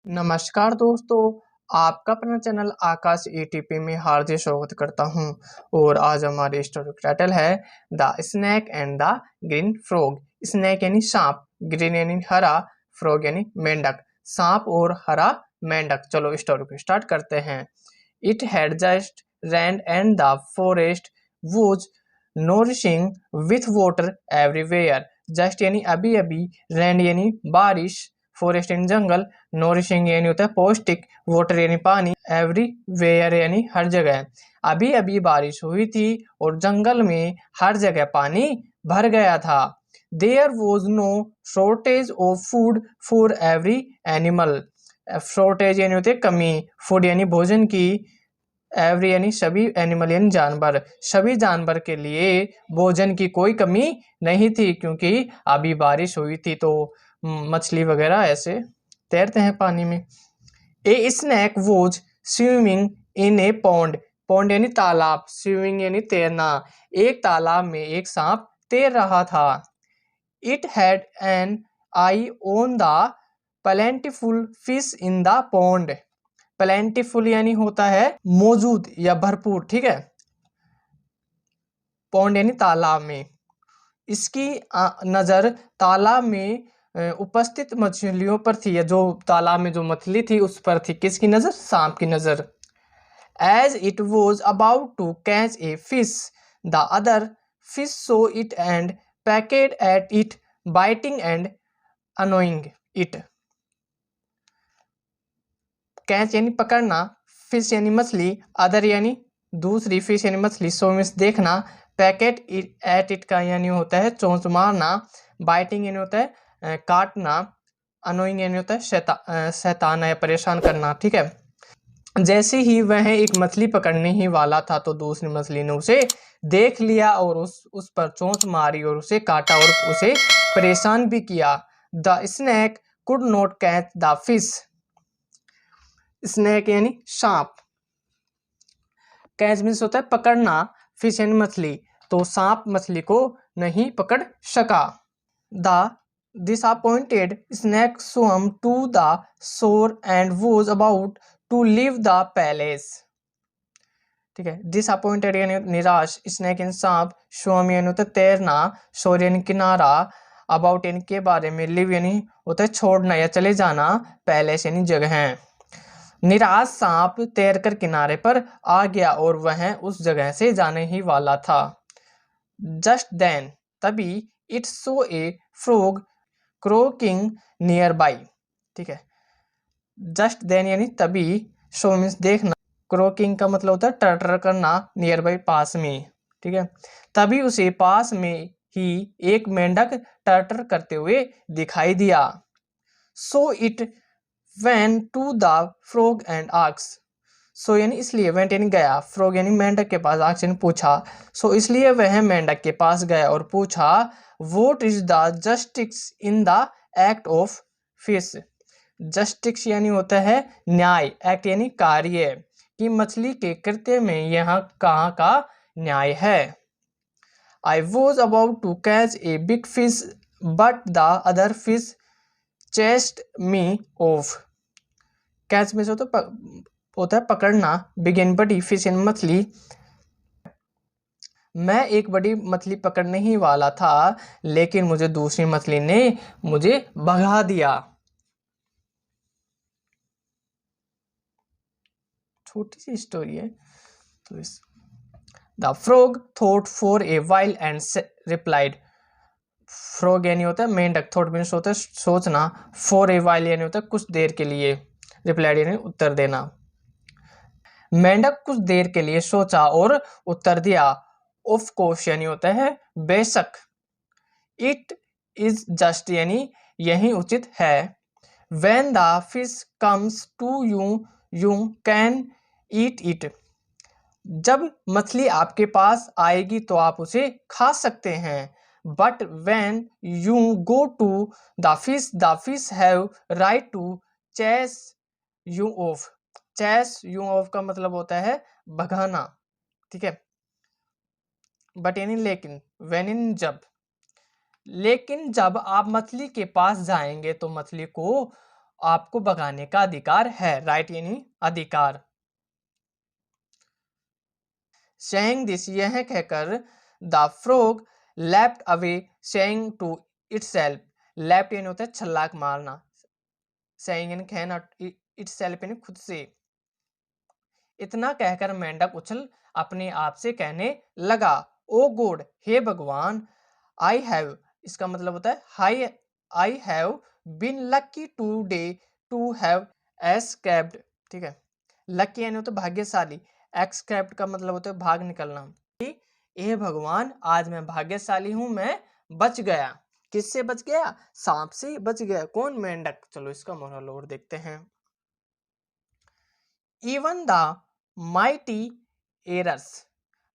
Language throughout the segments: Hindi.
नमस्कार दोस्तों, आपका अपना चैनल आकाश एटीपी में हार्दिक स्वागत करता हूं। और आज हमारी स्टोरी का टाइटल है the snake and the green frog. Snake यानी सांप, ग्रीन यानी हरा, फ्रॉग यानी मेंढक। सांप और हरा मेंढक। चलो स्टोरी को स्टार्ट करते हैं। It had just ran and the forest was nourishing with water everywhere. Just यानी अभी अभी, रैन यानी बारिश, फॉरेस्ट यानी जंगल, नोरिशिंग यानी होता है पौष्टिक, वाटर यानी पानी, एवरीवेयर यानी हर जगह। अभी अभी बारिश हुई थी और जंगल में हर जगह पानी भर गया था। There was no shortage of food for every animal. Shortage यानी होती है कमी, फूड यानी भोजन की, एवरी यानी सभी, एनिमल यानी जानवर, सभी जानवर के लिए भोजन की कोई कमी नहीं थी, क्योंकि अभी बारिश हुई थी तो मछली वगैरह ऐसे तैरते हैं पानी में। ए snack was swimming in A pond. Pond यानी तालाब, स्विमिंग यानी तैरना। एक तालाब में एक सांप तैर रहा था। It had an I on the plentiful fish in the pond. Plentiful यानी होता है मौजूद या भरपूर, ठीक है। पॉन्ड यानी तालाब में। इसकी नजर तालाब में उपस्थित मछलियों पर थी, या जो तालाब में जो मछली थी उस पर थी। किसकी नजर? सांप की नजर। As it was about to catch a fish, the other fish saw it and pecked at it, biting and annoying it. Catch यानी पकड़ना, फिश यानी मछली, अदर यानी दूसरी, फिश यानी मछली, सो मीन्स देखना, पैकेट एट इट का यानी होता है चोंच मारना, बाइटिंग यानी होता है काटना, अनोइंग यानी होता है शैतान या परेशान करना, ठीक है। जैसे ही वह एक मछली पकड़ने ही वाला था तो दूसरी मछली ने उसे देख लिया और उस पर चोंच मारी और उसे काटा और उसे परेशान भी किया। The snake could not catch the fish. Snake यानी सांप, कैच मीन्स होता है पकड़ना, फिश यानी मछली, तो सांप मछली को नहीं पकड़ सका। The disappointed snake swam to the shore and was about to leave the palace। ठीक है। डिसअपॉइंटेड यानी निराश, स्नेक यानी सांप, स्वम यानी होता है तैरना, शोर यानी किनारा, अबाउट यानी के बारे में, लिव यानी होता है छोड़ना या चले जाना, पैलेस यानी जगह। निराश सांप तैरकर किनारे पर आ गया और वह उस जगह से जाने ही वाला था। जस्ट देन तभी, it so A frog croaking near by. ठीक है। जस्ट देन यानी तभी, शो मीन्स देखना, क्रोकिंग का मतलब होता है टर्टर करना, नियर बाई पास में, ठीक है। तभी उसे पास में ही एक मेंढक टर्टर करते हुए दिखाई दिया। So it went to the frog and asked. So यानी इसलिए, वेंट यानी गया, फ्रॉग यानी मेंढक के पास, आस्क्ड यानी पूछा। सो इसलिए वह मेंढक के पास गया और पूछा, what is the justice in the act of fish. Justice यानी होता है न्याय, एक्ट यानी कार्य, कि मछली के कृत्य में यहाँ कहाँ का न्याय है। I was about to catch a big fish but the other fish chased me off. Catch में होता है पकड़ना, बिग यानी बड़ी, फिश यानी मछली। मैं एक बड़ी मछली पकड़ने ही वाला था, लेकिन मुझे दूसरी मछली ने मुझे भगा दिया। छोटी सी स्टोरी है तो इस the frog thought for a while and replied. Frog यानी होता है मेंढक, थॉट मीन्स होता है सोचना, फॉर ए वाइल यानी होता है कुछ देर के लिए, रिप्लाइड यानी उत्तर देना। मेंढक कुछ देर के लिए सोचा और उत्तर दिया। ऑफ कोर्स यानी होता है बेशक। इट इज जस्ट यानी यही उचित है। When the fish comes to you you can eat it. जब मछली आपके पास आएगी तो आप उसे खा सकते हैं। But when you go to the fish have right to chase you off. Chase you off का मतलब होता है भगाना, ठीक है। बट यानी लेकिन, वेन इन जब, लेकिन जब आप मछली के पास जाएंगे तो मछली को आपको भगाने का अधिकार है। राइट यानी अधिकार। सेइंग दिस, यह कहकर the frog left away saying to itself. Left यानी होता है छलांग मारना, सेइंग यानी कहना, इटसेल्फ यानी खुद से। इतना कहकर मेंढक उछल अपने आप से कहने लगा, ओ गॉड, हे भगवान, आई हैव, इसका मतलब होता है hi, I have been lucky today to have escaped. ठीक है, लकी यानी होता है भाग्यशाली, एस्केप्ड का मतलब होता है भाग निकलना। ए भगवान, आज मैं भाग्यशाली हूं, मैं बच गया। किससे बच गया? सांप से बच गया। कौन? मेंढक। चलो इसका मोरल और देखते हैं। Even the mighty errors,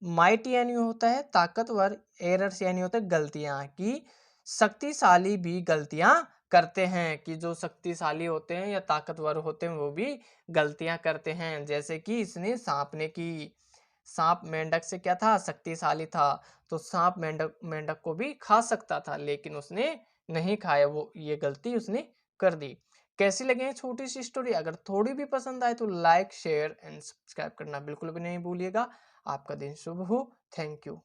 mighty यानी होता है ताकतवर, एरर्स यानी होता है गलतियां, की शक्तिशाली भी गलतियां करते हैं, कि जो शक्तिशाली होते हैं या ताकतवर होते हैं वो भी गलतियां करते हैं। जैसे कि इसने सांप ने की। सांप मेंढक से क्या था? शक्तिशाली था, तो सांप मेंढक मेंढक को भी खा सकता था, लेकिन उसने नहीं खाया, वो ये गलती उसने कर दी। कैसी लगे छोटी सी स्टोरी? अगर थोड़ी भी पसंद आए तो लाइक शेयर एंड सब्सक्राइब करना बिल्कुल भी नहीं भूलिएगा। आपका दिन शुभ हो। Thank you.